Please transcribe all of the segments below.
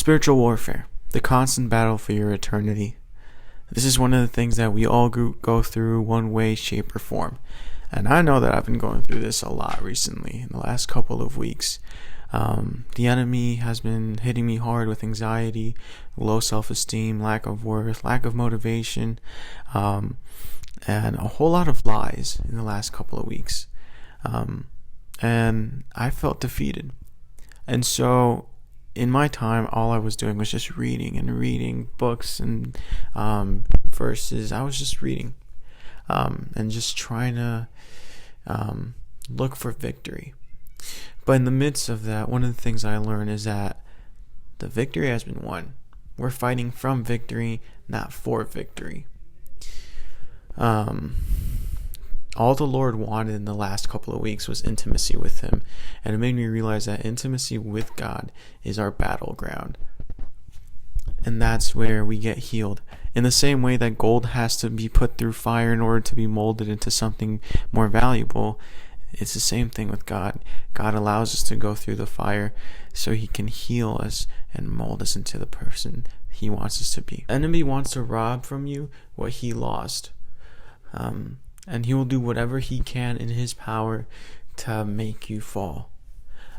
Spiritual warfare, the constant battle for your eternity. This is one of the things that we all go through one way, shape, or form. And I know that I've been going through this a lot recently, in the last couple of weeks. The enemy has been hitting me hard with anxiety, low self-esteem, lack of worth, lack of motivation, and a whole lot of lies in the last couple of weeks. And I felt defeated. And so in my time, all I was doing was just reading books and verses. I was just reading and just trying to look for victory. But in the midst of that, one of the things I learned is that the victory has been won. We're fighting from victory, not for victory. All the Lord wanted in the last couple of weeks was intimacy with Him. And it made me realize that intimacy with God is our battleground. And that's where we get healed. In the same way that gold has to be put through fire in order to be molded into something more valuable, it's the same thing with God. God allows us to go through the fire so He can heal us and mold us into the person He wants us to be. The enemy wants to rob from you what he lost. And he will do whatever he can in his power to make you fall.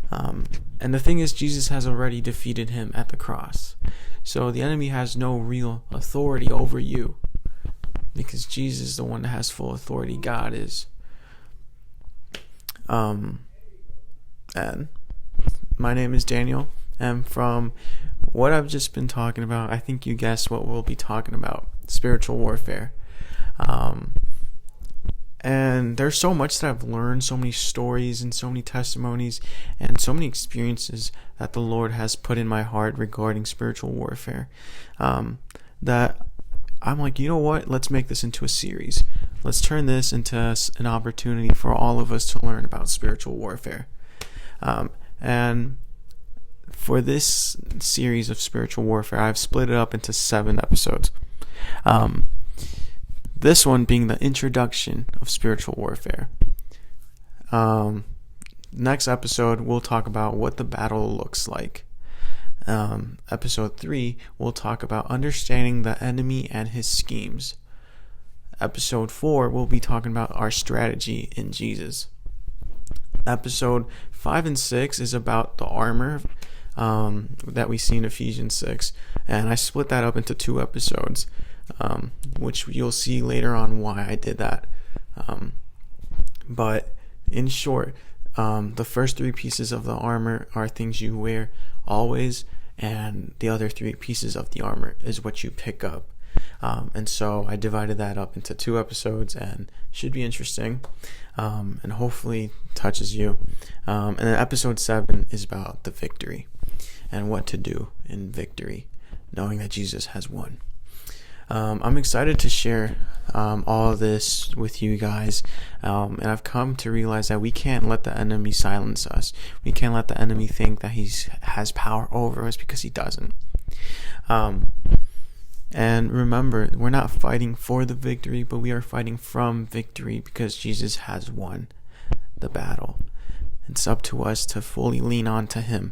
And the thing is, Jesus has already defeated him at the cross. So the enemy has no real authority over you, because Jesus is the one that has full authority. God is. And my name is Daniel, and from what I've just been talking about, I think you guessed what we'll be talking about: spiritual warfare. And there's so much that I've learned, so many stories and so many testimonies and so many experiences that the Lord has put in my heart regarding spiritual warfare, that I'm like, you know what? Let's make this into a series. Let's turn this into an opportunity for all of us to learn about spiritual warfare. And for this series of spiritual warfare, I've split it up into 7 episodes. This one being the introduction of spiritual warfare. Next episode, we'll talk about what the battle looks like. Episode 3, we'll talk about understanding the enemy and his schemes. Episode 4, we'll be talking about our strategy in Jesus. Episode 5 and 6 is about the armor that we see in Ephesians 6. And I split that up into 2 episodes. Which you'll see later on why I did that. But in short, the first 3 pieces of the armor are things you wear always, and the other 3 pieces of the armor is what you pick up. And so I divided that up into 2 episodes, and should be interesting, and hopefully touches you. And then episode 7 is about the victory and what to do in victory, knowing that Jesus has won. I'm excited to share all of this with you guys, and I've come to realize that we can't let the enemy silence us. We can't let the enemy think that he has power over us, because he doesn't. And remember, we're not fighting for the victory, but we are fighting from victory, because Jesus has won the battle. It's up to us to fully lean on to Him,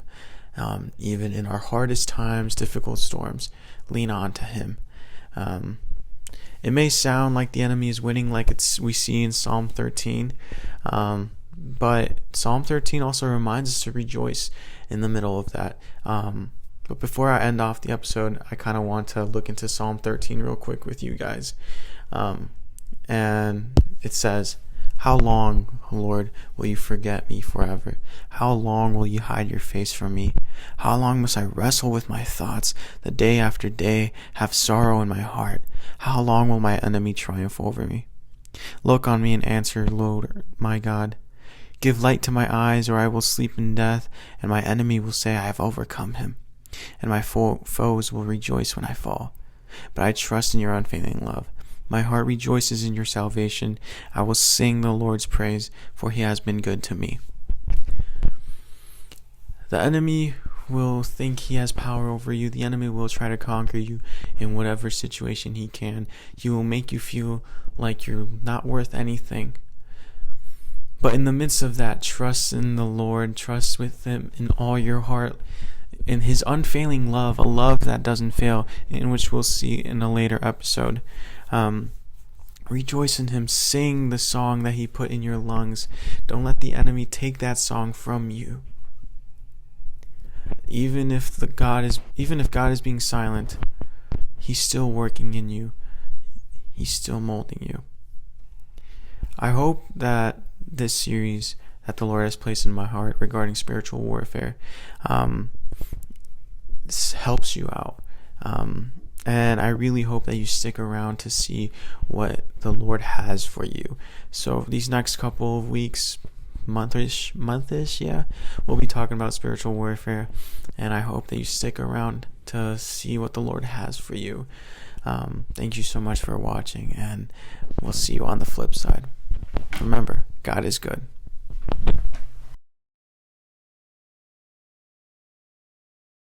even in our hardest times, difficult storms. Lean on to Him. It may sound like the enemy is winning, like we see in Psalm 13, but Psalm 13 also reminds us to rejoice in the middle of that. But before I end off the episode, I kind of want to look into Psalm 13 real quick with you guys. And it says, "How long, Lord, will you forget me forever? How long will you hide your face from me? How long must I wrestle with my thoughts, the day after day, have sorrow in my heart? How long will my enemy triumph over me? Look on me and answer, Lord, my God. Give light to my eyes, or I will sleep in death, and my enemy will say, I have overcome him, and my foes will rejoice when I fall. But I trust in your unfailing love. My heart rejoices in your salvation. I will sing the Lord's praise, for he has been good to me." The enemy will think he has power over you. The enemy will try to conquer you in whatever situation he can. He will make you feel like you're not worth anything. But in the midst of that, trust in the Lord, trust with Him in all your heart, in his unfailing love, a love that doesn't fail, in which we'll see in a later episode. Rejoice in him. Sing the song that he put in your lungs. Don't let the enemy take that song from you. Even if God is being silent, he's still working in you. He's still molding you. I hope that this series that the Lord has placed in my heart regarding spiritual warfare this helps you out. And I really hope that you stick around to see what the Lord has for you. So these next couple of weeks, monthish, we'll be talking about spiritual warfare. And I hope that you stick around to see what the Lord has for you. Thank you so much for watching, and we'll see you on the flip side. Remember, God is good.